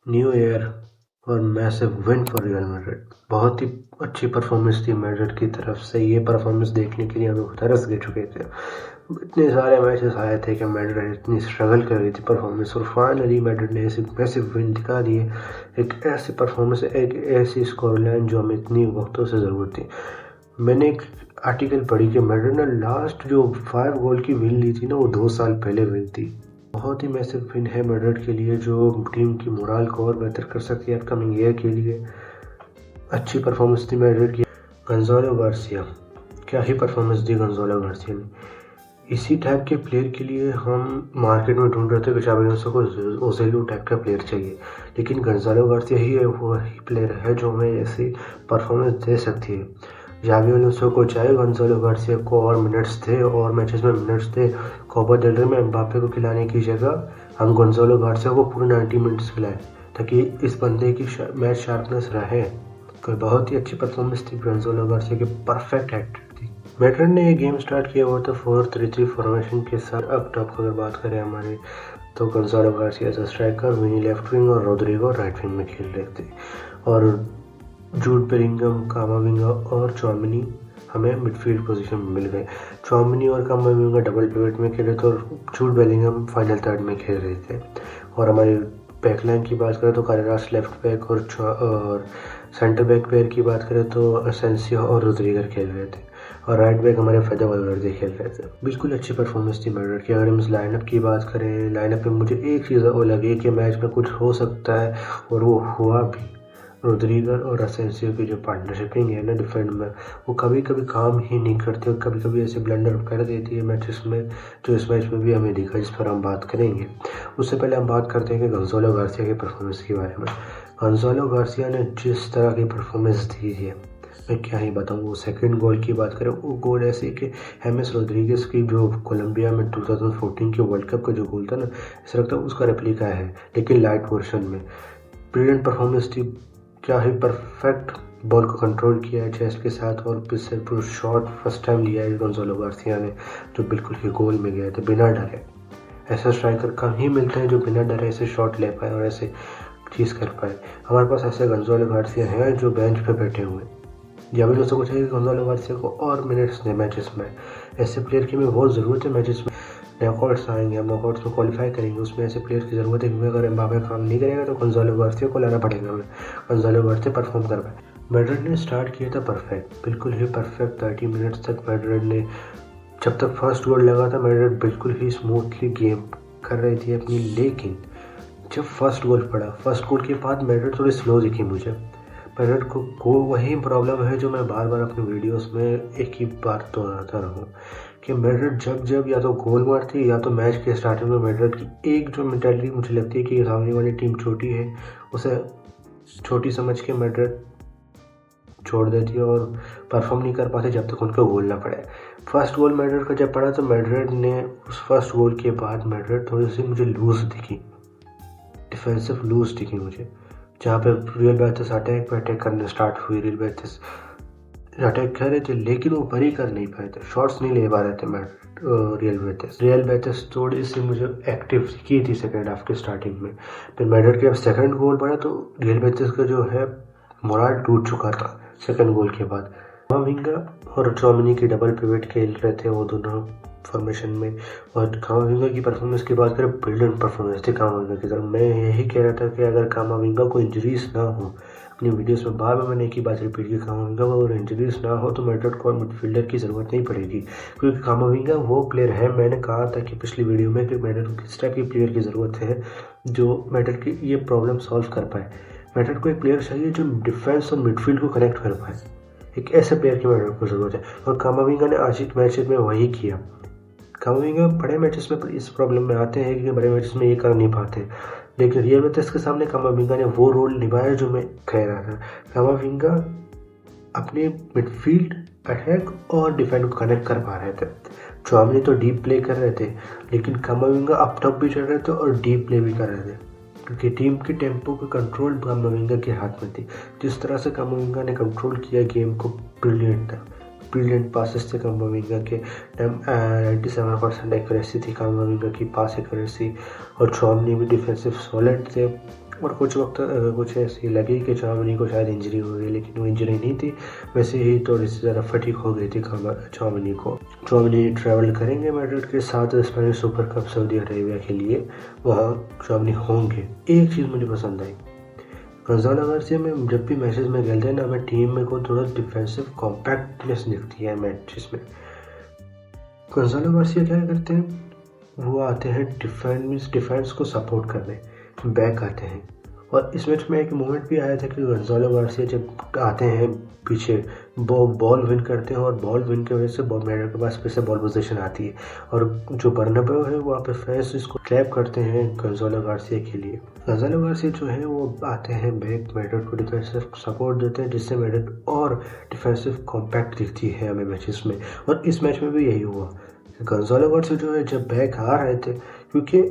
New year और massive win for real Madrid. बहुत ही अच्छी परफॉर्मेंस थी मैड्रिड की तरफ से। ये परफॉर्मेंस देखने के लिए हम लोग तरस गए चुके थे। इतने सारे मैचेस आए थे कि मैड्रिड इतनी स्ट्रगल कर रही थी परफॉर्मेंस, और फाइनली मैड्रिड ने ऐसी मैसिव विन दिखा दी है। एक ऐसी परफॉर्मेंस, एक ऐसी स्कोर लाइन जो हमें इतनी वक्तों से ज़रूरत थी। मैंने एक आर्टिकल पढ़ी कि मैड्रिड ने लास्ट जो 5 गोल की विन ली थी ना, वो 2 साल पहले विन थी। बहुत ही मैसिव विन है मैड्रिड के लिए, जो टीम की मोराल को और बेहतर कर सकती है अपकमिंग ईयर के लिए। अच्छी परफॉर्मेंस थी मैड्रिड की। गंजालो गार्सिया, क्या ही परफॉर्मेंस दी गंजालो गार्सिया ने। इसी टाइप के प्लेयर के लिए हम मार्केट में ढूंढ रहे थे कि शाबी अलोंसो को ओजेलो टाइप का प्लेयर चाहिए, लेकिन गंजालो गार्सिया ही वही प्लेयर है जो हमें ऐसी परफॉर्मेंस दे सकती है। जावी अलोंसो को चाहे गंजालो गार्सिया को और मिनट्स थे, और मैचेस में मिनट्स थे। कोपा डेल रे में एम्बापे को खिलाने की जगह हम गंजालो गार्सिया को पूरे 90 मिनट्स खिलाएं, ताकि इस बंदे की मैच शार्पनेस रहे। कोई बहुत ही अच्छी परफॉर्मेंस थी गंजालो गार्सिया की, परफेक्ट हैट्रिक थी। मैड्रिड ने ये गेम स्टार्ट किया हुआ था 4-3-3 फॉर्मेशन के साथ। अब टॉप अगर बात करें हमारे, तो Gonzalo Garcia as a striker, Vini left wing और रोड्रिगो राइट विंग में खेल रहे थे, और जूड बेलिंगम, कामाविंगा और चौमिनी हमें मिडफील्ड पोजीशन में मिल गए। चौमिनी और कामाविंगा डबल पिवट में खेले थे, और जूड बेलिंगम फाइनल थर्ड में खेल रहे थे। और हमारी बैकलाइन की बात करें तो कारेरास लेफ्ट बैक, और सेंटर बैक पेयर की बात करें तो असेंसियो और रुद्रिगर खेल रहे थे, और राइट बैक हमारे फेदे वल्वर्दे खेल रहे थे। बिल्कुल अच्छी परफॉर्मेंस थी मैड्रिड की। अगर हम इस लाइनअप की बात करें, लाइनअप में मुझे एक चीज़ वो लगी कि मैच में कुछ हो सकता है, और वो हुआ भी। रोड्रिगर और असेंसियो की जो पार्टनरशिपिंग है ना डिफेंड में, वो कभी कभी काम ही नहीं करती, और कभी कभी ऐसे ब्लंडर कर देती है मैचेस में, जो इस मैच में भी हमें दिखा, जिस पर हम बात करेंगे। उससे पहले हम बात करते हैं कि गंजालो गार्सिया की परफॉर्मेंस के बारे में। गंजालो गार्सिया ने जिस तरह की परफॉर्मेंस दी है, मैं क्या ही बताऊँ। वो सेकंड गोल की बात करें, वो गोल ऐसे कि हेमेस रोड्रिगेज की जो कोलंबिया में 2014 के वर्ल्ड कप का जो गोल था ना, ऐसा लगता है उसका रेप्लिका है, लेकिन लाइट वर्जन में। ब्रिलियंट परफॉर्मेंस थी। क्या ही परफेक्ट बॉल को कंट्रोल किया है चेस्ट के साथ, और फिर शॉट फर्स्ट टाइम लिया है गोंजालो गार्सिया ने, जो बिल्कुल ही गोल में गया था बिना डरे। ऐसा स्ट्राइकर कम ही मिलते हैं जो बिना डरे ऐसे शॉट ले पाए और ऐसे चीज़ कर पाए। हमारे पास ऐसे गोंजालो गार्सिया हैं जो बेंच पे बैठे हुए हैं। जावी अलोंसो को चाहिए कि गोंजालो गार्सिया को और मिनट्स दें मैचेस में। ऐसे प्लेयर की हमें बहुत ज़रूरत है मैचेस में। नॉकआउट्स आएंगे, हम नॉकआउट्स में क्वालिफाई करेंगे, उसमें ऐसे प्लेयर की ज़रूरत है, क्योंकि अगर एम्बापे काम नहीं करेगा तो गोंजालो गार्सिया को लाना पड़ेगा हमें। गोंजालो गार्सिया परफॉर्म कर पाए। मैड्रिड ने स्टार्ट किया था परफेक्ट, बिल्कुल ही परफेक्ट। 30 मिनट्स तक मैड्रिड ने, जब तक फर्स्ट गोल लगा था, मैड्रिड बिल्कुल ही स्मूथली गेम कर रही थी अपनी। लेकिन जब फर्स्ट गोल पड़ा, फर्स्ट गोल के बाद मैड्रिड थोड़ी स्लो दिखी मुझे। मैड्रिड को वही प्रॉब्लम है जो मैं बार बार अपनी वीडियोस में एक ही बात दोहराता रहूँ, कि मैड्रिड जब जब या तो गोल मारती है, या तो मैच के स्टार्टिंग में मैड्रिड की एक जो मेंटालिटी मुझे लगती है कि सामने वाली टीम छोटी है, उसे छोटी समझ के मैड्रिड छोड़ देती है और परफॉर्म नहीं कर पाते जब तक उनको गोल ना पड़े। फर्स्ट गोल मैड्रिड का जब पड़ा, तो मैड्रिड ने उस फर्स्ट गोल के बाद मैड्रिड थोड़ी सी मुझे लूज दिखी, डिफेंसिव लूज दिखी मुझे, जहाँ पे रियल बेटिस अटैक पे अटैक करने स्टार्ट हुई। रियल बेटिस अटैक कर रहे थे, लेकिन वो बरी कर नहीं पाए थे, शॉट्स नहीं ले पा रहे थे रियल बेटिस थोड़ी सी मुझे एक्टिव की थी सेकेंड हाफ के स्टार्टिंग में। फिर मैड्रिड के जब सेकंड गोल पड़ा, तो रियल बेटिस का जो है मोराल टूट चुका था सेकंड गोल के बाद। कामाविंगा और चौमिनी की डबल पिवट खेल रहे थे वो दोनों फॉर्मेशन में, और कामाविंगा की परफॉर्मेंस की बात करें, ब्रिलियंट परफॉर्मेंस थी कामाविंगा की तरफ। मैं यही कह रहा था कि अगर कामाविंगा को इंजरीज ना हो, अपनी वीडियोस में बार बार मैंने एक ही बात रिपीट की, कामाविंगा को अगर इंजरीज ना हो तो मैड्रिड को मिडफील्डर की ज़रूरत नहीं पड़ेगी, क्योंकि कामाविंगा वो प्लेयर है। मैंने कहा था कि पिछली वीडियो में कि मैड्रिड को किस टाइप की प्लेयर की ज़रूरत है जो मैड्रिड की ये प्रॉब्लम सॉल्व कर पाए। मैड्रिड को एक प्लेयर चाहिए जो डिफेंस और मिडफील्ड को कनेक्ट कर पाए। एक ऐसे प्लेयर की मैड्रिड को ज़रूरत है, और कामाविंगा ने आज एक मैच में वही किया। कामाविंगा बड़े मैचेस में इस प्रॉब्लम में आते हैं कि बड़े मैचेस में ये कर नहीं पाते, लेकिन रियल बेटिस के सामने कामाविंगा ने वो रोल निभाया जो मैं कह रहा था। कामाविंगा अपने मिडफील्ड, अटैक और डिफेंड को कनेक्ट कर पा रहे थे। चौमिनी तो डीप प्ले कर रहे थे, लेकिन कामाविंगा अप टॉप भी चल रहे थे और डीप प्ले भी कर रहे थे, क्योंकि टीम के टेम्पो का कंट्रोल कामाविंगा के हाथ में थी। जिस तरह से कामाविंगा ने कंट्रोल किया गेम को, ब्रिलियंट था। ब्रिलियंट पासेस थे कामाविंगा के, 97% एक्यूरेसी थी कामाविंगा की पास एक्यूरेसी, और चौमिनी भी डिफेंसिव सॉलिड थे। और कुछ वक्त कुछ ऐसी लगी कि चौमिनी को शायद इंजरी हो गई, लेकिन वो इंजरी नहीं थी, वैसे ही थोड़ी सी ज़्यादा फटीग हो गई थी चौमिनी को। चौमिनी ट्रैवल करेंगे मैड्रिड के साथ Spanish super cup Saudi Arabia के लिए, वहाँ चौमिनी होंगे। एक चीज़ मुझे पसंद आई, गोंजालो गार्सिया में जब भी मैचेस में खेलते हैं ना, हमें टीम में को थोड़ा डिफेंसिव कॉम्पैक्टनेस दिखती है मैचेस में। गोंजालो गार्सिया क्या करते हैं, वो आते हैं डिफेंस को सपोर्ट करने, बैक आते हैं। और इस मैच में एक मोमेंट भी आया था कि गोंजालो गार्सिया जब आते हैं पीछे, वो बॉल विन करते हैं और बॉल विन की वजह से मैड्रिड के पास फिर से बॉल पोजीशन आती है और जो बर्नाब्यू है वहाँ पे फैंस इसको क्लैप करते हैं गोंजालो गार्सिया के लिए। गोंजालो गार्सिया जो है वो आते हैं बैक, मैड्रिड को डिफेंसिव सपोर्ट देते हैं, जिससे मैड्रिड और डिफेंसिव कॉम्पैक्ट दिखती है हमें मैचेस में। और इस मैच में भी यही हुआ। गोंजालो गार्सिया जो है जब बैक आ रहे थे, क्योंकि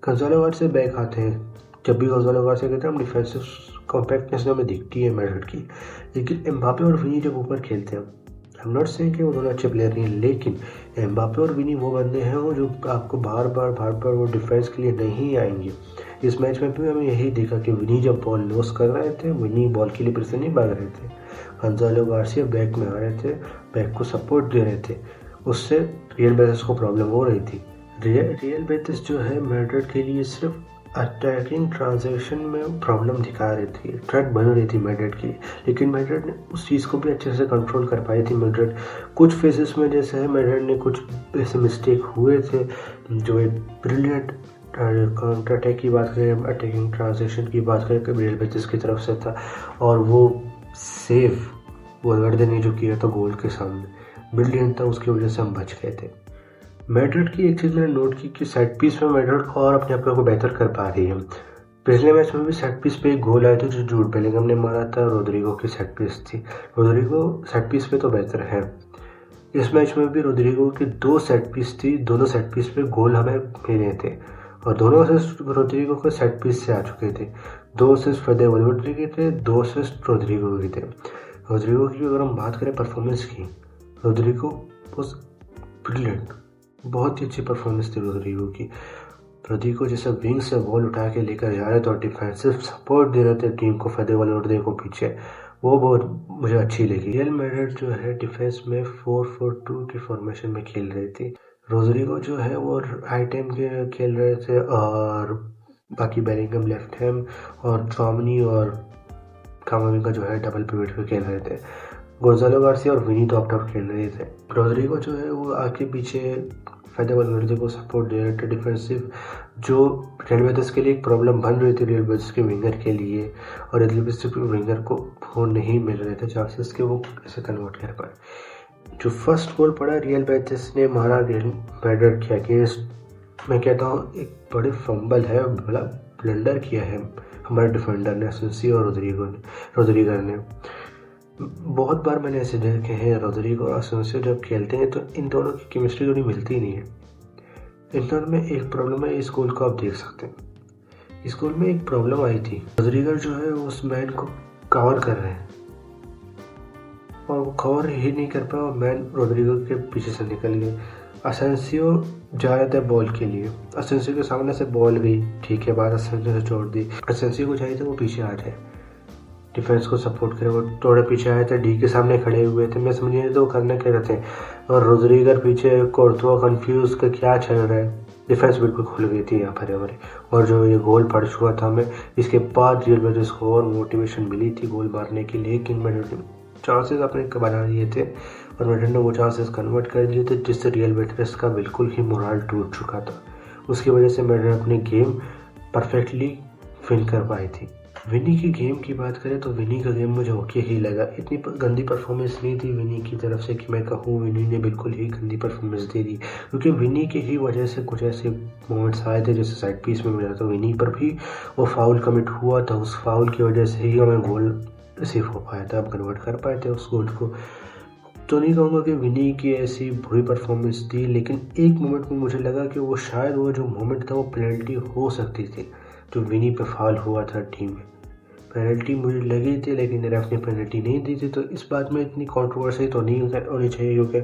गोंजालो गार्सिया बैक आते हैं, जब भी गोंजालो गार्सिया कहते हैं हम डिफेंसिव कॉम्पैक्टनेस हमें दिखती है मैड्रिड की। लेकिन एम्बापे और विनी जब ऊपर खेलते हैं, हम नॉट सेइंग कि वो दोनों अच्छे प्लेयर नहीं हैं, लेकिन एम्बापे और विनी वो बंदे हैं वो जो आपको बार बार वो डिफेंस के लिए नहीं आएंगे। इस मैच में भी हमें यही देखा कि विनी जब बॉल लॉस कर रहे थे, विनी बॉल के लिए फिर से नहीं भाग रहे थे, गोंजालो गार्सिया बैक में आ रहे थे, बैक को सपोर्ट दे रहे थे, उससे रियल बेटिस को प्रॉब्लम हो रही थी। रियल बेटिस जो है मैड्रिड के लिए सिर्फ अटैकिंग ट्रांजेक्शन में प्रॉब्लम दिखा रही थी, थ्रेट बन रही थी मैड्रिड की, लेकिन मैड्रिड ने उस चीज़ को भी अच्छे से कंट्रोल कर पाई थी। मैड्रिड कुछ फेजेस में जैसे है मैड्रिड ने कुछ ऐसे मिस्टेक हुए थे, जो एक ब्रिलियंट काउंटर अटैक की बात करें, अटैकिंग ट्रांजेक्शन की बात करें रियल बेटिस की तरफ से था, और वो सेव वल्वर्दे ने जो किया था गोल के सामने ब्रिलियंट था, उसकी वजह से हम बच गए थे। मैड्रिड की एक चीज़ मैंने नोट की कि सेट पीस में मैड्रिड को और अपने आप को बेहतर कर पा रही है। पिछले मैच में भी सेट पीस पे एक गोल आया था जो जूड बेलिंगम ने मारा था, रोड्रिगो की सेट पीस थी। रोड्रिगो सेट पीस पे तो बेहतर है। इस मैच में भी रोड्रिगो की 2 सेट पीस थी, दोनों सेट पीस पे गोल हमें मिले थे और दोनों असिस्ट रोड्रिगो के सेट पीस से आ चुके थे। 2 असिस्ट फेडे वल्वर्दे के थे, 2 असिस्ट रोड्रिगो के थे। रोड्रिगो की अगर हम बात करें परफॉर्मेंस की, रोड्रिगो वॉज ब्रिलियंट, बहुत ही अच्छी परफॉर्मेंस थी रोड्रिगो की। रोड्रिगो जैसे विंग से बॉल उठा के लेकर जा रहे थे और डिफेंसिव सपोर्ट दे रहे थे टीम को, फेडे वल्वर्दे को पीछे, वो बहुत मुझे अच्छी लगी। रियल मैड्रिड जो है डिफेंस में 4-4-2 की फॉर्मेशन में खेल रही थी। रोड्रिगो जो है वो राइट हैम के खेल रहे थे और बाकी बेलिंगम लेफ्ट हैम और चौमिनी और कामाविंगा जो है डबल पिवट पे खेल रहे थे। गोंजालो गार्सिया और विनी तो अप खेल रहे थे। रोड्रिगो जो है वो आगे पीछे फेडे वल्वर्दे को सपोर्ट दे रहे थे डिफेंसिव, जो रियल बेटिस के लिए एक प्रॉब्लम बन रही थी रियल बेटिस के विंगर के लिए, और रियल बेटिस के विंगर को वो नहीं मिल रहे थे चांसेस के वो कैसे कन्वर्ट कर पाए। जो फर्स्ट गोल पड़ा रियल बेटिस ने मारा रियल मैड्रिड के अगेंस्ट, मैं कहता हूँ एक बड़ी फंबल है, बड़ा ब्लंडर किया है हमारे डिफेंडर ने, एसेंसियो और रोड्रिगर ने। बहुत बार मैंने ऐसे देखे हैं रोड्रिगो और एसेंसियो जब खेलते हैं तो इन दोनों की केमिस्ट्री थोड़ी मिलती नहीं है। इन दोनों में एक प्रॉब्लम है, इस गोल को आप देख सकते हैं। इस गोल में एक प्रॉब्लम आई थी, रोड्रिगर जो है उस मैन को कवर कर रहे हैं और वो कवर ही नहीं कर पाया और मैन रोड्रिगो के पीछे से निकल गए। एसेंसियो जा रहे थे बॉल के लिए, एसेंसियो के सामने से बॉल गई, ठीक है, बात एसेंसियो से छोड़ दी। एसेंसियो को चाहिए था वो पीछे आ जाए, डिफेंस को सपोर्ट करे, वो थोड़े पीछे आए थे, डी के सामने खड़े हुए थे, मैं समझ नहीं तो वो करना क्या रहते हैं, और रोड्रिगर पीछे कोर्तुआ कंफ्यूज का क्या चल रहा है। डिफेंस बिल्कुल खुल गई थी यहाँ पर हमारी, और जो ये गोल पड़ चुका था हमें, इसके बाद रियल बेटिस को और मोटिवेशन मिली थी गोल मारने के लिए, लेकिन मैड्रिड ने चांसेस अपने बना लिए थे और मैड्रिड ने वो चांसेस कन्वर्ट कर दिए थे, जिससे रियल बेटिस का बिल्कुल ही मोराल टूट चुका था। उसकी वजह से मैड्रिड अपनी गेम परफेक्टली विन कर पाई थी। विनी की गेम की बात करें तो विनी का गेम मुझे ओके ही लगा, इतनी गंदी परफॉर्मेंस नहीं थी विनी की तरफ से कि मैं कहूँ विनी ने बिल्कुल ही गंदी परफॉर्मेंस दे दी, क्योंकि विनी की ही वजह से कुछ ऐसे मोमेंट्स आए थे जैसे साइड पीस में मिला था, विनी पर भी वो फाउल कमिट हुआ था, उस फाउल की वजह से ही हमें गोल रिसीव हो पाया था, हम कन्वर्ट कर पाए थे उस गोल को। तो नहीं कहूँगा कि विनी की ऐसी बुरी परफॉर्मेंस थी, लेकिन एक मोमेंट में मुझे लगा कि वो शायद वो जो मोमेंट था वो पेनल्टी हो सकती थी, जो विनी पे फाउल हुआ था टीम में, पेनल्टी मुझे लगी थी, लेकिन रेफ ने पेनल्टी नहीं दी थी। तो इस बात में इतनी कंट्रोवर्सी तो नहीं होनी चाहिए, क्योंकि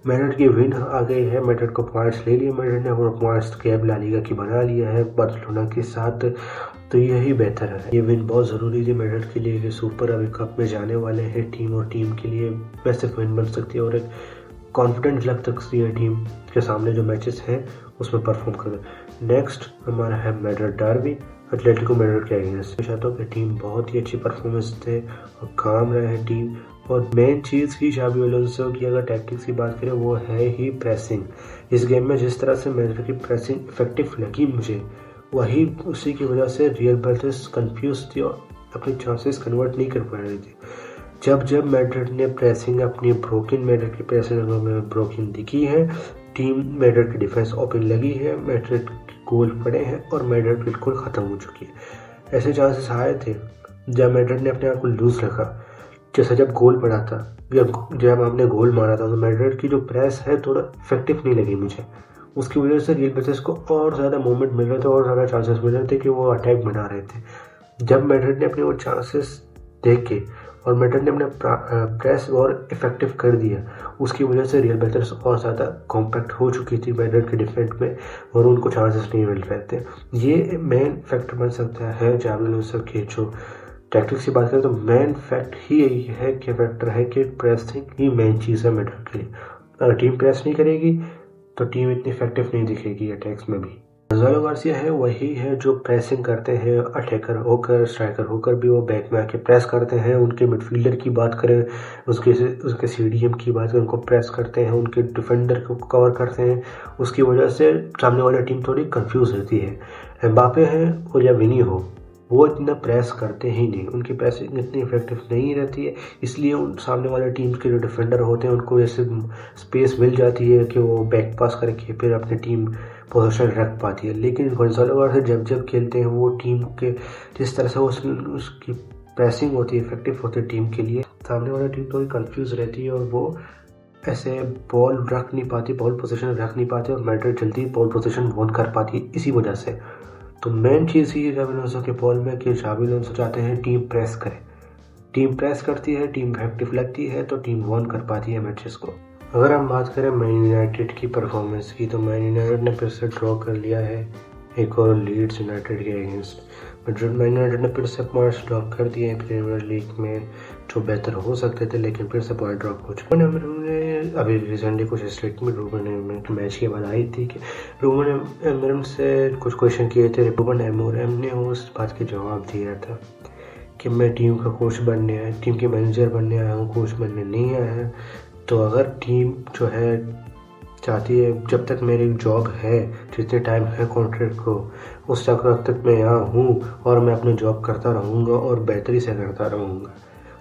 मैड्रिड की विन आ गई है, मैड्रिड को पॉइंट्स ले लिए मैड्रिड ने, और पॉइंट्स कैब ला लीगा की बना लिया है बार्सिलोना के साथ। तो यही बेहतर है। ये विन बहुत ज़रूरी थी मैड्रिड के लिए कि सुपर अभी कप में जाने वाले हैं टीम, और टीम के लिए वैसे विन बन सकती है और एक कॉन्फिडेंट लग सकती है टीम के सामने जो मैचेस हैं उसमें परफॉर्म कर। नेक्स्ट हमारा है मैड्रिड डर्बी एटलेटिको मैड्रिड के अगेंस्ट। चाहता हूँ कि टीम बहुत ही अच्छी परफॉर्मेंस दे और काम रहे टीम। और मेन चीज़ की शाबी अलोंसो की अगर टैक्टिक्स की बात करें वो है ही प्रेसिंग। इस गेम में जिस तरह से मैड्रिड की प्रेसिंग इफेक्टिव लगी मुझे, वही उसी की वजह से रियल बेटिस कंफ्यूज थी और अपने चांसेस कन्वर्ट नहीं कर पा रही थी। जब मैड्रिड ने प्रेसिंग अपनी ब्रोकन, मैड्रिड की प्रेसिंग में ब्रोकन दिखी है, टीम मैड्रिड की डिफेंस ओपन लगी है, मैड्रिड गोल पड़े हैं और मैड्रिड बिल्कुल ख़त्म हो चुकी है। ऐसे चांसेस आए थे जब मैड्रिड ने अपने आप को लूज रखा, जैसे जब गोल पड़ा था या जब हमने गोल मारा था, तो मैड्रिड की जो प्रेस है थोड़ा इफेक्टिव नहीं लगी मुझे। उसकी वजह से रियल बेटिस को और ज़्यादा मूवमेंट मिल रहे थे और ज़्यादा चांसेस मिल रहे थे कि वो अटैक बना रहे थे। जब मैड्रिड ने अपने वो चांसेस देख के और मैड्रिड ने अपने प्रेस और इफेक्टिव कर दिया, उसकी वजह से रियल बेटिस और ज़्यादा कॉम्पैक्ट हो चुकी थी मैड्रिड के डिफेंस में और उनको चांसेस नहीं मिल रहे थे। ये मेन फैक्टर बन सकता है जावी अलोंसो के जो टैक्टिक्स की बात करें तो मेन फैक्ट ही यही है कि फैक्टर है कि प्रेसिंग ही मेन चीज़ है मैड्रिड के लिए। अगर टीम प्रेस नहीं करेगी तो टीम इतनी इफेक्टिव नहीं दिखेगी अटैक्स में भी। गोंजालो गार्सिया है वही है जो प्रेसिंग करते हैं, अटैकर होकर स्ट्राइकर होकर भी वो बैक में आके प्रेस करते हैं। उनके मिडफील्डर की बात करें, उसके सीडीएम की बात करें, उनको प्रेस करते हैं, उनके डिफेंडर को कवर करते हैं। उसकी वजह से सामने वाली टीम थोड़ी कंफ्यूज रहती है। एम्बापे हैं और या विनी हो, वो इतना प्रेस करते ही नहीं, उनकी प्रेसिंग इतनी इफेक्टिव नहीं रहती है, इसलिए उन सामने वाले टीम के जो डिफेंडर होते हैं उनको ऐसे स्पेस मिल जाती है कि वो बैक पास करके फिर अपनी टीम पोजीशन रख पाती है। लेकिन गोंजालो गार्सिया जब खेलते हैं वो टीम के जिस तरह से उसकी प्रेसिंग होती है, इफेक्टिव होती है टीम के लिए, सामने वाली टीम थोड़ी कंफ्यूज रहती है और वो ऐसे बॉल रख नहीं पाती, बॉल पोजीशन रख नहीं पाती और मैड्रिड जल्दी बॉल पोजीशन वॉन कर पाती है इसी वजह से। तो मेन चीज़ ही जावी अलोंसो के बॉल में कि जावी अलोंसो चाहते हैं टीम प्रेस करे। टीम प्रेस करती है, टीम इफेक्टिव लगती है तो टीम वॉन कर पाती है मैचेस को। अगर हम बात करें मैन यूनाइटेड की परफॉर्मेंस की, तो मैन यूनाइटेड ने फिर से ड्रॉ कर लिया है एक और लीड्स यूनाइटेड के अगेंस्ट। मैन यूनाइटेड ने फिर से पॉइंट्स ड्रॉप कर दिए प्रीमियर लीग में जो बेहतर हो सकते थे, लेकिन फिर से पॉइंट ड्रॉप हो चुके हैं। अभी रिसेंटली कुछ स्टेटमेंट रूबन एमोरम मैच के बाद आई थी कि रूबन एमोरम से कुछ क्वेश्चन किए थे, रूबन एमोरम ने उस बात के जवाब दिया था कि मैं टीम का कोच बनने आया, टीम के मैनेजर बनने आया हूँ, कोच बनने नहीं आया है। तो अगर टीम जो है चाहती है जब तक मेरी जॉब है, जितने टाइम है कॉन्ट्रैक्ट को, उस तक मैं यहाँ हूँ और मैं अपनी जॉब करता रहूँगा और बेहतरी से करता रहूँगा।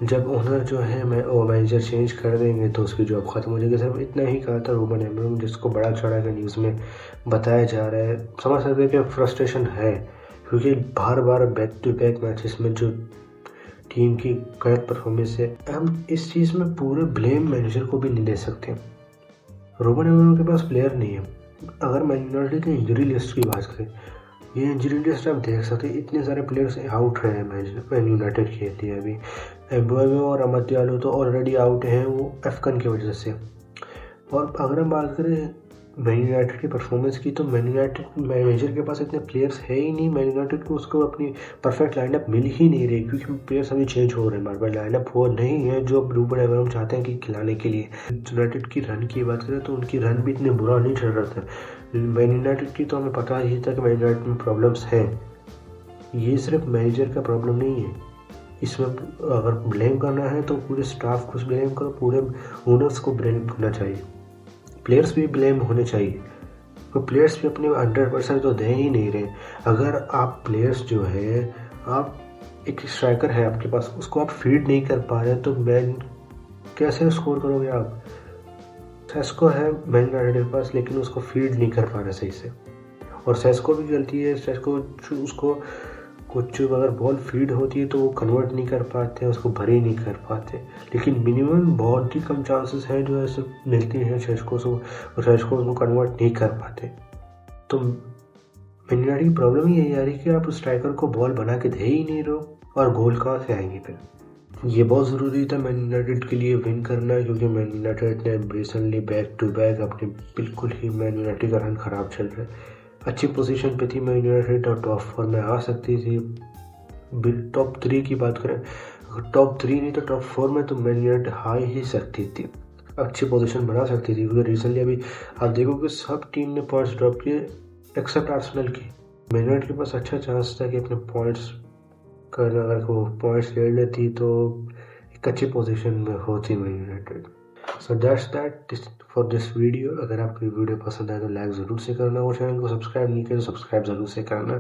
जब ओनर जो है वो मैनेजर चेंज कर देंगे तो उसकी जॉब ख़त्म हो जाएगी। सिर्फ इतना ही कहा था रूबन एमोरम, जिसको बड़ा चढ़ा के न्यूज़ में बताया जा रहा है। समझ सकते हैं कि फ्रस्ट्रेशन है क्योंकि बार बार बैक टू बैक मैचेस में जो टीम की गलत परफॉर्मेंस है, हम इस चीज़ में पूरे ब्लेम मैनेजर को भी नहीं दे सकते। रूबन एमोरम के पास प्लेयर नहीं है। अगर मैन यूनाइटेड की इंजरी लिस्ट की बात करें, ये इंजरी लिस्ट आप देख सकते हैं, इतने सारे प्लेयर्स आउट रहे हैं मैन यूनाइटेड के लिए। अभी एम्बुएमो और अमद दियालो तो ऑलरेडी आउट हैं, वो अफकन की वजह से। और अगर हम बात करें मैन यूनाइटेड की परफॉर्मेंस की, तो मैन यूनाइटेड मैनेजर के पास इतने प्लेयर्स है ही नहीं। मैन यूनाइटेड को उसको अपनी परफेक्ट लाइनअप मिल ही नहीं रही क्योंकि प्लेयर्स अभी चेंज हो रहे हैं बार बार। लाइनअप वो नहीं है जो रूबन एमोरम चाहते हैं कि खिलाने के लिए। यूनाइटेड की रन की बात करें तो उनकी रन भी इतने बुरा नहीं चल रहा था। मैन यूनाइटेड की तो हमें पता ही था कि मैन यूनाइटेड में प्रॉब्लम्स हैं। ये सिर्फ मैनेजर का प्रॉब्लम नहीं है, इसमें अगर ब्लेम करना है तो पूरे स्टाफ को ब्लेम करो, पूरे ओनर्स को ब्लेम करना चाहिए, प्लेयर्स भी ब्लेम होने चाहिए। तो प्लेयर्स भी अपने 100% तो दे ही नहीं रहे। अगर आप प्लेयर्स जो है, आप एक स्ट्राइकर है आपके पास, उसको आप फीड नहीं कर पा रहे तो मैन कैसे स्कोर करोगे आप। सेस्को है मैन यूनाइटेड के पास, लेकिन उसको फीड नहीं कर पा रहे सही से, और सेस्को भी गलती है। सेस्को उसको कुछ अगर बॉल फीड होती है तो वो कन्वर्ट नहीं कर पाते, उसको भरी नहीं कर पाते। लेकिन मिनिमम बहुत ही कम चांसेस हैं जो ऐसे मिलती हैं सेस्को से, और सेस्को उसको कन्वर्ट नहीं कर पाते। तो मैन यूनाइटेड की प्रॉब्लम ही यही आ रही कि आप स्ट्राइकर को बॉल बना के दे ही नहीं रहो और गोल कहाँ से आएंगे फिर। ये बहुत ज़रूरी था मैन यूनाइटेड के लिए विन करना, क्योंकि मैन यूनाइटेड ने रिसेंटली बैक टू बैक अपने बिल्कुल ही मैन यूनाइटेड का रन ख़राब चल रहा है। अच्छी पोजीशन पे थी मैन यूनाइटेड और टॉप 4 में आ सकती थी। टॉप 3 की बात करें, टॉप 3 नहीं तो टॉप 4 में तो मैन यूनाइटेड आ ही सकती थी, अच्छी पोजीशन बना सकती थी, क्योंकि रिसेंटली अभी आप देखोगे सब टीम ने पॉइंट्स ड्रॉप किए एक्सेप्ट आर्सेनल की। मैन यूनाइटेड के पास अच्छा चांस था कि अपने पॉइंट्स करना, अगर वो पॉइंट्स ले लेती तो एक अच्छी पोजीशन में होती man United. So that's that for this video. अगर आपको वीडियो पसंद आए तो लाइक ज़रूर से करना और चैनल को सब्सक्राइब नहीं किया तो सब्सक्राइब ज़रूर से करना।